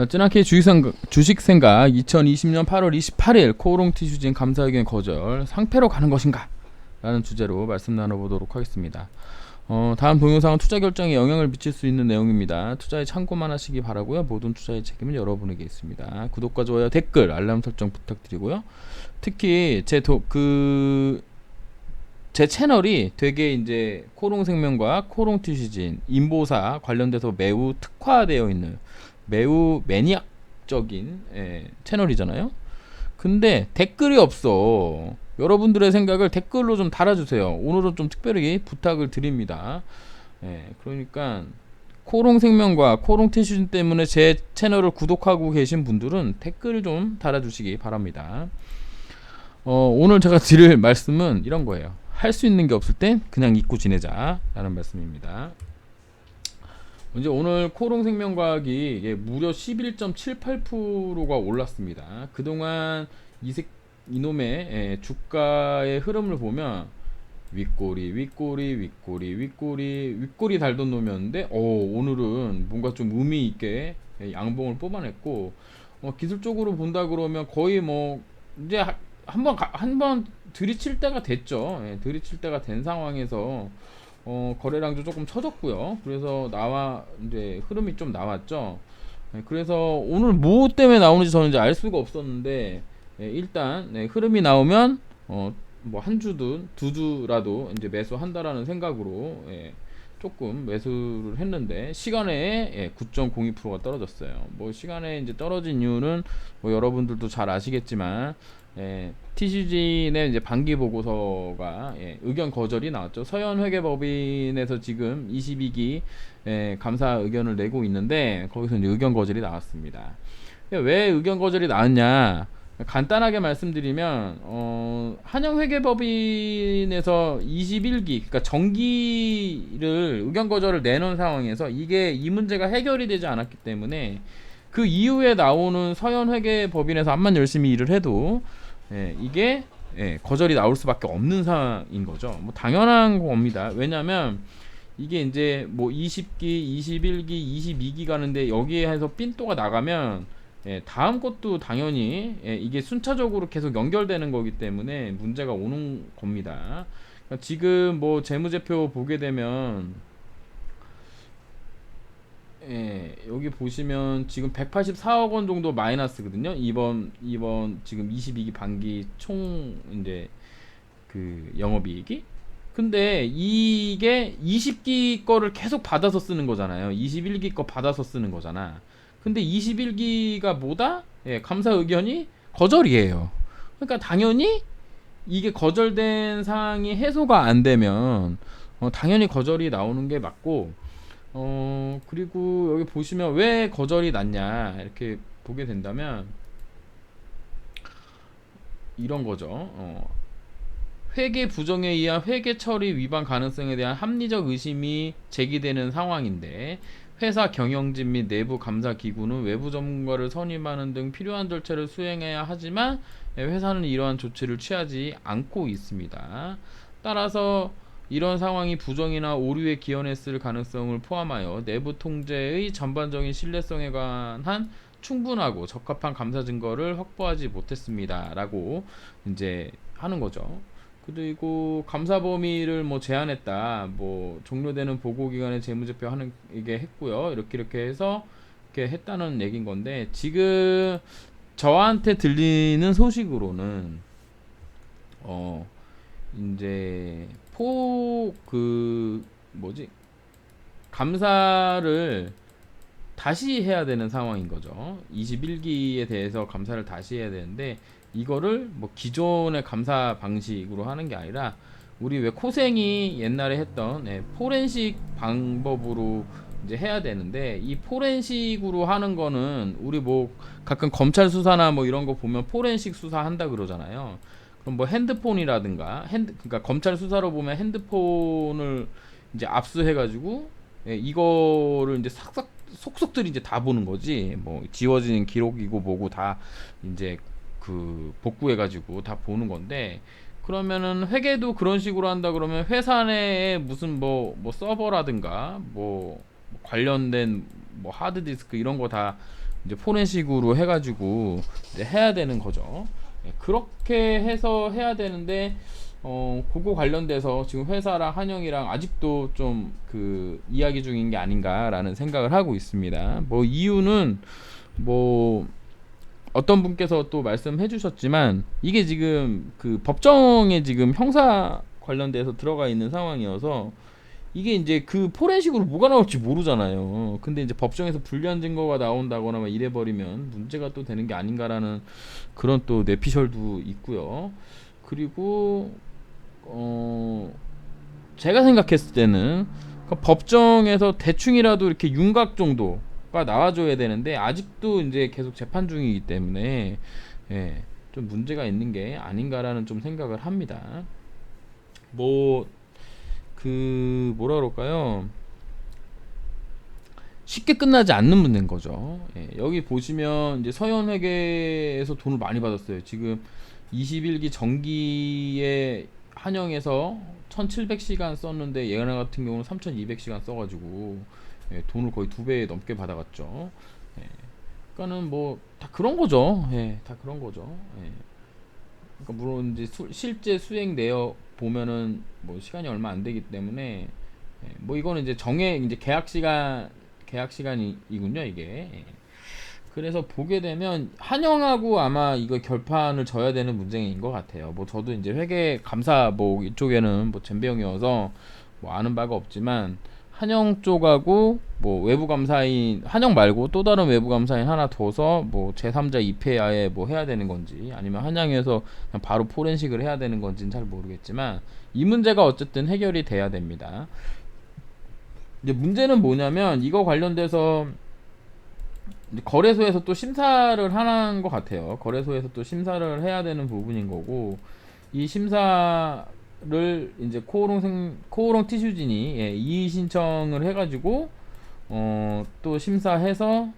찌나키 주식생각 2020년 8월 28일 코오롱 티슈진 감사 의견 거절 상패로 가는 것인가? 라는 주제로 말씀 나눠보도록 하겠습니다. 다음 동영상은 투자 결정에 영향을 미칠 수 있는 내용입니다. 투자에 참고만 하시기 바라고요. 모든 투자의 책임은 여러분에게 있습니다. 구독과 좋아요, 댓글, 알람 설정 부탁드리고요. 특히 제 채널이 되게 이제 코롱생명과 코롱티슈진 인보사 관련돼서 매우 특화되어 있는 매우 매니악적인 채널이잖아요. 근데 댓글이 없어. 여러분들의 생각을 댓글로 좀 달아주세요. 오늘은 좀 특별히 부탁을 드립니다. 그러니까 코롱생명과 코롱티슈진 때문에 제 채널을 구독하고 계신 분들은 댓글을 좀 달아주시기 바랍니다. 오늘 제가 드릴 말씀은 이런 거예요. 할 수 있는 게 없을 땐 그냥 잊고 지내자 라는 말씀입니다. 이제 오늘 코롱생명과학이 무려 11.78%가 올랐습니다. 그동안 이놈의 주가의 흐름을 보면 윗꼬리 달던 놈이었는데 오늘은 뭔가 좀 의미 있게 양봉을 뽑아냈고 기술적으로 본다 그러면 거의 뭐 이제 한번 들이칠 때가 됐죠. 들이칠 때가 된 상황에서 거래량도 조금 처졌고요. 그래서 이제 흐름이 좀 나왔죠. 그래서 오늘 뭐 때문에 나오는지 저는 이제 알 수가 없었는데 일단 흐름이 나오면 뭐 한 주든 두 주라도 이제 매수한다라는 생각으로 조금 매수를 했는데 시간에 9.02%가 떨어졌어요. 뭐 시간에 이제 떨어진 이유는 뭐 여러분들도 잘 아시겠지만 TCG의 이제 반기 보고서가 의견 거절이 나왔죠. 서현회계법인에서 지금 22기 감사 의견을 내고 있는데 거기서 이제 의견 거절이 나왔습니다. 왜 의견 거절이 나왔냐? 간단하게 말씀드리면 한영회계법인에서 21기 그러니까 정기를 의견 거절을 내놓은 상황에서 이 문제가 해결이 되지 않았기 때문에 그 이후에 나오는 서현회계법인에서 암만 열심히 일을 해도 이게 거절이 나올 수밖에 없는 상황인 거죠. 뭐 당연한 겁니다. 왜냐하면 이게 이제 뭐 20기, 21기, 22기 가는데 여기에 해서 삔또가 나가면 다음 것도 당연히 이게 순차적으로 계속 연결되는 거기 때문에 문제가 오는 겁니다. 그러니까 지금 뭐 재무제표 보게 되면 여기 보시면 지금 184억 원 정도 마이너스거든요. 이번 지금 22기 반기 총 이제 그 영업이익이. 근데 이게 20기 거를 계속 받아서 쓰는 거잖아요. 21기 거 받아서 쓰는 거잖아. 근데 21기가 뭐다? 감사 의견이 거절이에요. 그러니까 당연히 이게 거절된 사항이 해소가 안 되면 당연히 거절이 나오는 게 맞고 그리고 여기 보시면 왜 거절이 났냐 이렇게 보게 된다면 이런 거죠. 회계 부정에 의한 회계 처리 위반 가능성에 대한 합리적 의심이 제기되는 상황인데 회사 경영진 및 내부 감사 기구는 외부 전문가를 선임하는 등 필요한 절차를 수행해야 하지만 회사는 이러한 조치를 취하지 않고 있습니다. 따라서 이런 상황이 부정이나 오류에 기원했을 가능성을 포함하여 내부 통제의 전반적인 신뢰성에 관한 충분하고 적합한 감사 증거를 확보하지 못했습니다. 라고 이제 하는 거죠. 그리고 감사 범위를 뭐 제한했다. 뭐 종료되는 보고 기간에 재무제표 하는 이게 했고요. 이렇게 해서 이렇게 했다는 얘긴 건데 지금 저한테 들리는 소식으로는 이제 감사를 다시 해야 되는 상황인 거죠. 21기에 대해서 감사를 다시 해야 되는데 이거를 뭐 기존의 감사 방식으로 하는 게 아니라 우리 왜 코생이 옛날에 했던 포렌식 방법으로 이제 해야 되는데 이 포렌식으로 하는 거는 우리 뭐 가끔 검찰 수사나 뭐 이런 거 보면 포렌식 수사 한다 그러잖아요. 그럼 뭐 핸드폰이라든가 그러니까 검찰 수사로 보면 핸드폰을 이제 압수해가지고 이거를 이제 싹싹 속속들이 이제 다 보는 거지. 뭐 지워진 기록이고 뭐고 다 이제 그 복구해가지고 다 보는 건데 그러면은 회계도 그런 식으로 한다 그러면 회사 내에 무슨 뭐 서버라든가 뭐 관련된 뭐 하드디스크 이런 거 다 이제 포렌식으로 해가지고 이제 해야 되는 거죠. 그렇게 해서 해야 되는데 그거 관련돼서 지금 회사랑 한영이랑 아직도 좀 그 이야기 중인 게 아닌가라는 생각을 하고 있습니다. 뭐 이유는 뭐 어떤 분께서 또 말씀해 주셨지만 이게 지금 그 법정에 지금 형사 관련돼서 들어가 있는 상황이어서 이게 이제 그 포렌식으로 뭐가 나올지 모르잖아요. 근데 이제 법정에서 불리한 증거가 나온다거나 막 이래 버리면 문제가 또 되는 게 아닌가라는 그런 또 뇌피셜도 있고요. 그리고 제가 생각했을 때는 그 법정에서 대충이라도 이렇게 윤곽 정도가 나와줘야 되는데 아직도 이제 계속 재판 중이기 때문에 예, 좀 문제가 있는 게 아닌가라는 좀 생각을 합니다. 뭐 그 뭐라 그럴까요? 쉽게 끝나지 않는 문제인 거죠. 예, 여기 보시면 이제 서현회계에서 돈을 많이 받았어요. 지금 21기 정기에 한영에서 1700시간 썼는데 얘네 같은 경우는 3200시간 써가지고 예, 돈을 거의 2배 넘게 받아갔죠. 예, 그러니까는 뭐 다 그런 거죠. 예, 다 그런 거죠. 예. 그러니까 물론 이제 실제 수행 내역 보면은 뭐 시간이 얼마 안 되기 때문에 예, 뭐 이거는 이제 이제 계약 시간이군요 이게. 예. 그래서 보게 되면 한영하고 아마 이거 결판을 져야 되는 문제인 것 같아요. 뭐 저도 이제 회계 감사 뭐 이쪽에는 뭐 젬병이어서 뭐 아는 바가 없지만 한영 쪽하고 뭐 외부 감사인 한영 말고 또 다른 외부 감사인 하나 둬서 뭐 제3자 입회하에 뭐 해야 되는 건지 아니면 한양에서 그냥 바로 포렌식을 해야 되는 건지는 잘 모르겠지만 이 문제가 어쨌든 해결이 돼야 됩니다. 이제 문제는 뭐냐면 이거 관련돼서 이제 거래소에서 또 심사를 하는 것 같아요. 거래소에서 또 심사를 해야 되는 부분인 거고 이 심사를 이제 코오롱 티슈진이 예, 이의 신청을 해가지고 또 심사해서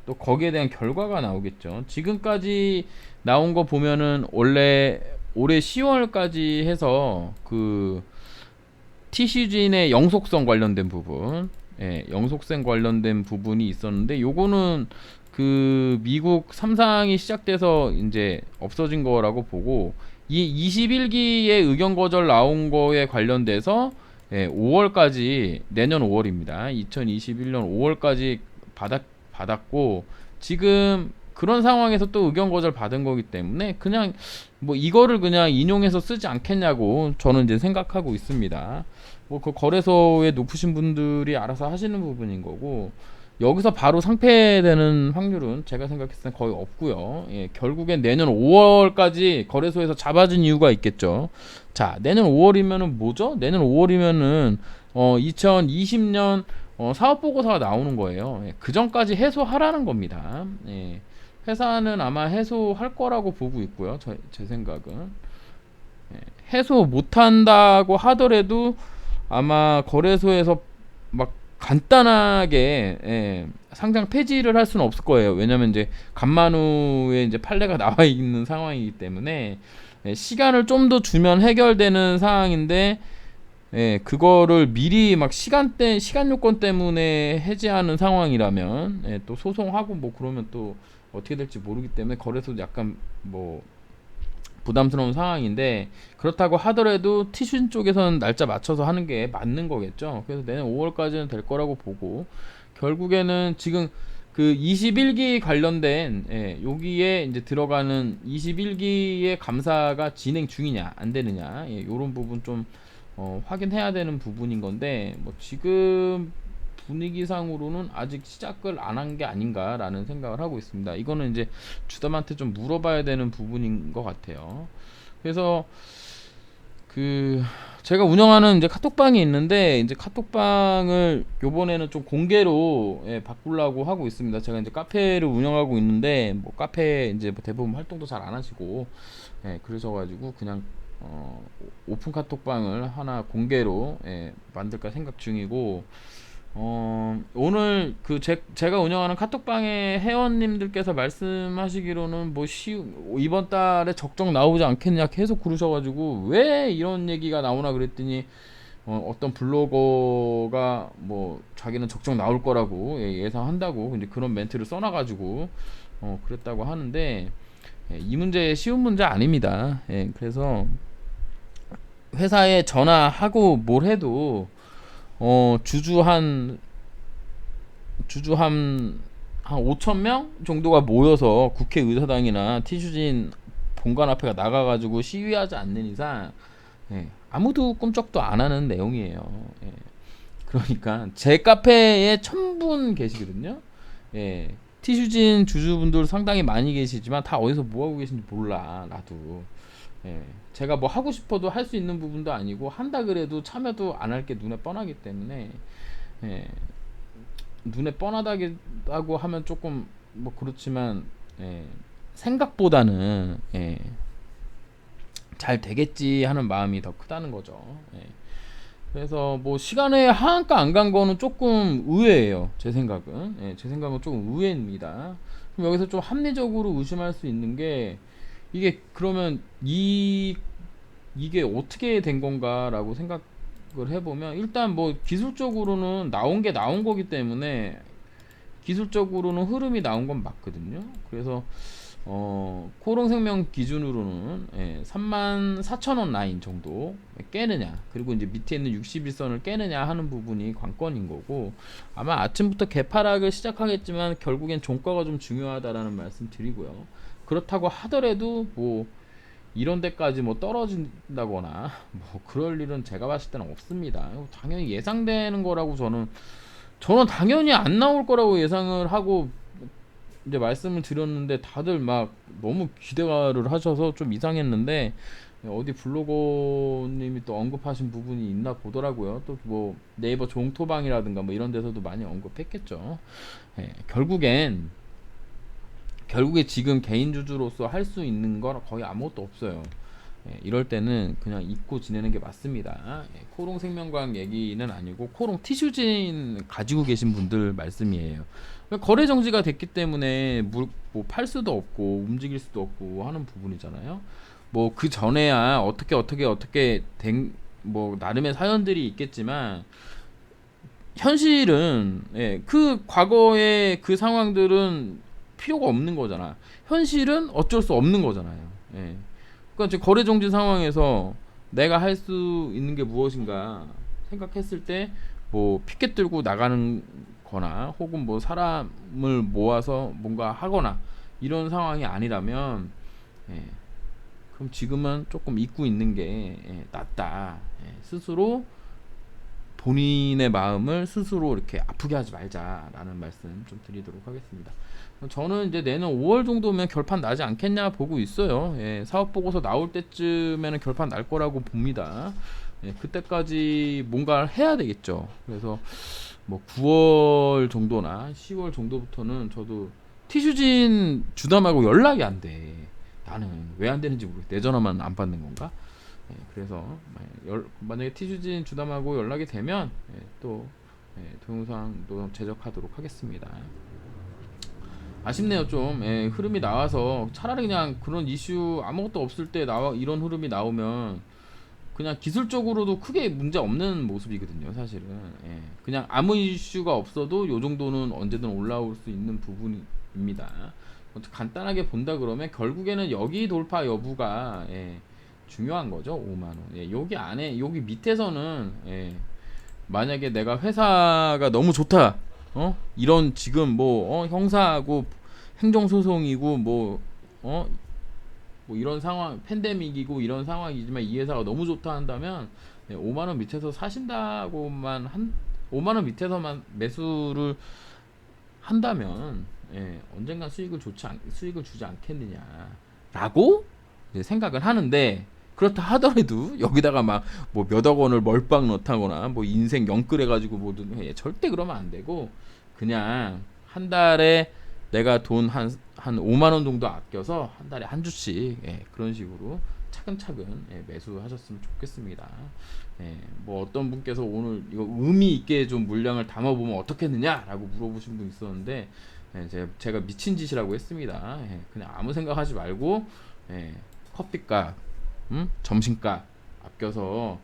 또 거기에 대한 결과가 나오겠죠. 지금까지 나온 거 보면은 원래 올해 10월까지 해서 그 티슈진의 영속성 관련된 부분, 예, 영속성 관련된 부분이 있었는데 요거는 그 미국 3상이 시작돼서 이제 없어진 거라고 보고 이 21기의 의견 거절 나온 거에 관련돼서 예, 5월까지 내년 5월입니다. 2021년 5월까지 받았고 지금 그런 상황에서 또 의견 거절 받은 거기 때문에 그냥 뭐 이거를 그냥 인용해서 쓰지 않겠냐고 저는 이제 생각하고 있습니다. 뭐 그 거래소에 높으신 분들이 알아서 하시는 부분인 거고 여기서 바로 상폐되는 확률은 제가 생각했을 때 거의 없고요. 예, 결국엔 내년 5월까지 거래소에서 잡아준 이유가 있겠죠. 자, 내년 5월이면은 뭐죠? 내년 5월이면은 2020년 사업보고서가 나오는 거예요. 예, 그 전까지 해소하라는 겁니다. 예, 회사는 아마 해소할 거라고 보고 있고요. 제 생각은 예, 해소 못한다고 하더라도 아마 거래소에서 막 간단하게 예, 상장 폐지를 할 수는 없을 거예요. 왜냐면 이제 간만후에 이제 판례가 나와 있는 상황이기 때문에 예, 시간을 좀 더 주면 해결되는 상황인데 예, 그거를 미리 막 시간 요건 때문에 해지하는 상황이라면 예, 또 소송하고 뭐 그러면 또 어떻게 될지 모르기 때문에 거래소도 약간 뭐 부담스러운 상황인데 그렇다고 하더라도 티슈 쪽에서는 날짜 맞춰서 하는 게 맞는 거겠죠. 그래서 내년 5월까지는 될 거라고 보고 결국에는 지금 그 21기 관련된 예, 여기에 이제 들어가는 21기의 감사가 진행 중이냐 안 되느냐 예, 이런 부분 좀 확인해야 되는 부분인 건데 뭐 지금 분위기상으로는 아직 시작을 안 한 게 아닌가라는 생각을 하고 있습니다. 이거는 이제 주담한테 좀 물어봐야 되는 부분인 것 같아요. 그래서 그 제가 운영하는 이제 카톡방이 있는데 이제 카톡방을 요번에는 좀 공개로 예, 바꾸려고 하고 있습니다. 제가 이제 카페를 운영하고 있는데 뭐 카페 이제 뭐 대부분 활동도 잘 안 하시고 예, 그러셔가지고 그냥 오픈 카톡방을 하나 공개로 예, 만들까 생각 중이고 오늘 그 제가 운영하는 카톡방의 회원님들께서 말씀하시기로는 뭐 이번 달에 적정 나오지 않겠냐 계속 그러셔가지고 왜 이런 얘기가 나오나 그랬더니 어떤 블로거가 뭐 자기는 적정 나올 거라고 예상한다고 근데 그런 멘트를 써놔가지고 그랬다고 하는데 이 문제 쉬운 문제 아닙니다. 그래서 회사에 전화하고 뭘 해도 주주 한 5천 명 정도가 모여서 국회의사당이나 티슈진 본관 앞에 나가가지고 시위하지 않는 이상 아무도 꿈쩍도 안 하는 내용이에요. 그러니까 제 카페에 1,000분 계시거든요. 티슈진 주주분들 상당히 많이 계시지만 다 어디서 뭐 하고 계신지 몰라 나도. 제가 뭐 하고 싶어도 할 수 있는 부분도 아니고 한다 그래도 참여도 안 할 게 눈에 뻔하기 때문에 예, 눈에 뻔하다고 하면 조금 뭐 그렇지만 생각보다는 잘 되겠지 하는 마음이 더 크다는 거죠. 그래서 뭐 시간에 하한가 안 간 거는 조금 의외예요. 제 생각은. 제 생각은 조금 의외입니다. 그럼 여기서 좀 합리적으로 의심할 수 있는 게 이게 그러면 이게 어떻게 된 건가라고 생각을 해보면 일단 뭐 기술적으로는 나온 게 나온 거기 때문에 기술적으로는 흐름이 나온 건 맞거든요. 그래서 코롱생명 기준으로는 34,000원 라인 정도 깨느냐 그리고 이제 밑에 있는 61선을 깨느냐 하는 부분이 관건인 거고 아마 아침부터 개파락을 시작하겠지만 결국엔 종가가 좀 중요하다라는 말씀 드리고요. 그렇다고 하더라도 뭐 이런 데까지 뭐 떨어진다거나 뭐 그럴 일은 제가 봤을 때는 없습니다. 당연히 예상되는 거라고 저는 당연히 안 나올 거라고 예상을 하고 이제 말씀을 드렸는데 다들 막 너무 기대를 하셔서 좀 이상했는데 어디 블로거님이 또 언급하신 부분이 있나 보더라고요. 또 뭐 네이버 종토방이라든가 뭐 이런 데서도 많이 언급했겠죠. 결국에 지금 개인 주주로서 할 수 있는 건 거의 아무것도 없어요. 이럴 때는 그냥 잊고 지내는 게 맞습니다. 코롱 생명과학 얘기는 아니고 코롱 티슈진 가지고 계신 분들 말씀이에요. 거래 정지가 됐기 때문에 뭐 팔 수도 없고 움직일 수도 없고 하는 부분이잖아요. 뭐 그 전에야 어떻게 된 뭐 나름의 사연들이 있겠지만 현실은 그 과거의 그 상황들은 필요가 없는 거잖아. 현실은 어쩔 수 없는 거잖아요. 그러니까 지금 거래 정지 상황에서 내가 할 수 있는 게 무엇인가 생각했을 때 뭐 피켓 들고 나가는 거나 혹은 뭐 사람을 모아서 뭔가 하거나 이런 상황이 아니라면 예, 그럼 지금은 조금 잊고 있는 게 낫다. 스스로 본인의 마음을 스스로 이렇게 아프게 하지 말자라는 말씀 좀 드리도록 하겠습니다. 저는 이제 내년 5월 정도면 결판 나지 않겠냐 보고 있어요. 사업 보고서 나올 때쯤에는 결판 날 거라고 봅니다. 그때까지 뭔가를 해야 되겠죠. 그래서 뭐 9월 정도나 10월 정도부터는 저도 티슈진 주담하고 연락이 안 돼. 나는 왜 안 되는지 모르겠어. 내 전화만 안 받는 건가? 그래서 만약에 티슈진 주담하고 연락이 되면 또 동영상도 제작하도록 하겠습니다. 아쉽네요 좀. 흐름이 나와서 차라리 그냥 그런 이슈 아무것도 없을 때 이런 흐름이 나오면 그냥 기술적으로도 크게 문제 없는 모습이거든요 사실은. 그냥 아무 이슈가 없어도 요 정도는 언제든 올라올 수 있는 부분입니다. 간단하게 본다 그러면 결국에는 여기 돌파 여부가 중요한 거죠. 5만원. 여기 안에 여기 밑에서는 만약에 내가 회사가 너무 좋다 이런 지금 뭐 형사하고 행정소송이고 뭐 이런 상황 팬데믹이고 이런 상황이지만 이 회사가 너무 좋다 한다면 5만원 밑에서 사신다고만 5만원 밑에서만 매수를 한다면 언젠간 수익을 주지 않겠느냐라고 생각을 하는데 그렇다 하더라도 여기다가 막 뭐 몇억 원을 멀빵 넣다거나 뭐 인생 영끌해 가지고 뭐든 절대 그러면 안 되고 그냥 한 달에 내가 돈 한 5만 원 정도 아껴서 한 달에 한 주씩 그런 식으로 차근차근 매수하셨으면 좋겠습니다. 뭐 어떤 분께서 오늘 이거 의미 있게 좀 물량을 담아보면 어떻겠느냐라고 물어보신 분 있었는데 제가 미친 짓이라고 했습니다. 그냥 아무 생각하지 말고 커피값 점심값 아껴서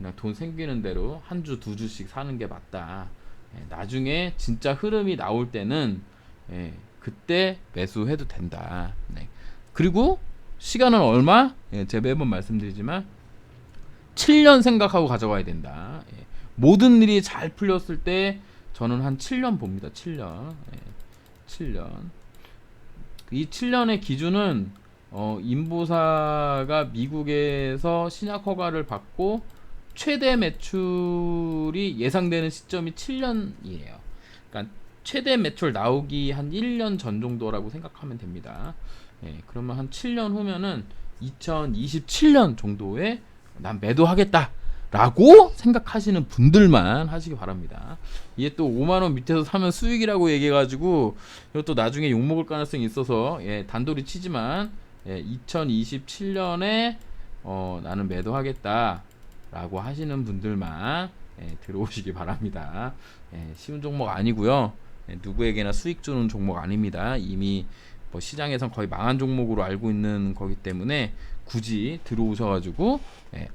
그냥 돈 생기는 대로 한 주 두 주씩 사는 게 맞다. 나중에 진짜 흐름이 나올 때는 그때 매수해도 된다. 네. 그리고 시간은 얼마? 제가 매번 말씀드리지만 7년 생각하고 가져가야 된다. 모든 일이 잘 풀렸을 때 저는 한 7년 봅니다. 7년. 7년. 이 7년의 기준은 인보사가 미국에서 신약 허가를 받고 최대 매출이 예상되는 시점이 7년이에요. 그러니까 최대 매출 나오기 한 1년 전 정도라고 생각하면 됩니다. 그러면 한 7년 후면은 2027년 정도에 난 매도하겠다 라고 생각하시는 분들만 하시기 바랍니다. 이게 또 5만원 밑에서 사면 수익이라고 얘기해가지고 이것도 나중에 욕먹을 가능성이 있어서 단돌이 치지만 2027년에 나는 매도하겠다 라고 하시는 분들만 들어오시기 바랍니다. 쉬운 종목 아니고요. 누구에게나 수익 주는 종목 아닙니다. 이미 뭐 시장에선 거의 망한 종목으로 알고 있는 거기 때문에 굳이 들어오셔가지고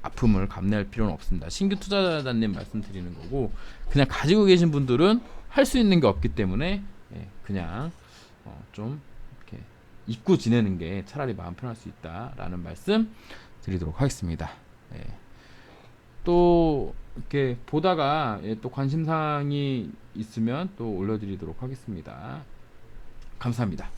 아픔을 감내할 필요는 없습니다. 신규 투자자님 말씀드리는 거고, 그냥 가지고 계신 분들은 할 수 있는 게 없기 때문에 그냥 좀 이렇게 잊고 지내는 게 차라리 마음 편할 수 있다라는 말씀 드리도록 하겠습니다. 또 이렇게 보다가 또 관심사항이 있으면 또 올려드리도록 하겠습니다. 감사합니다.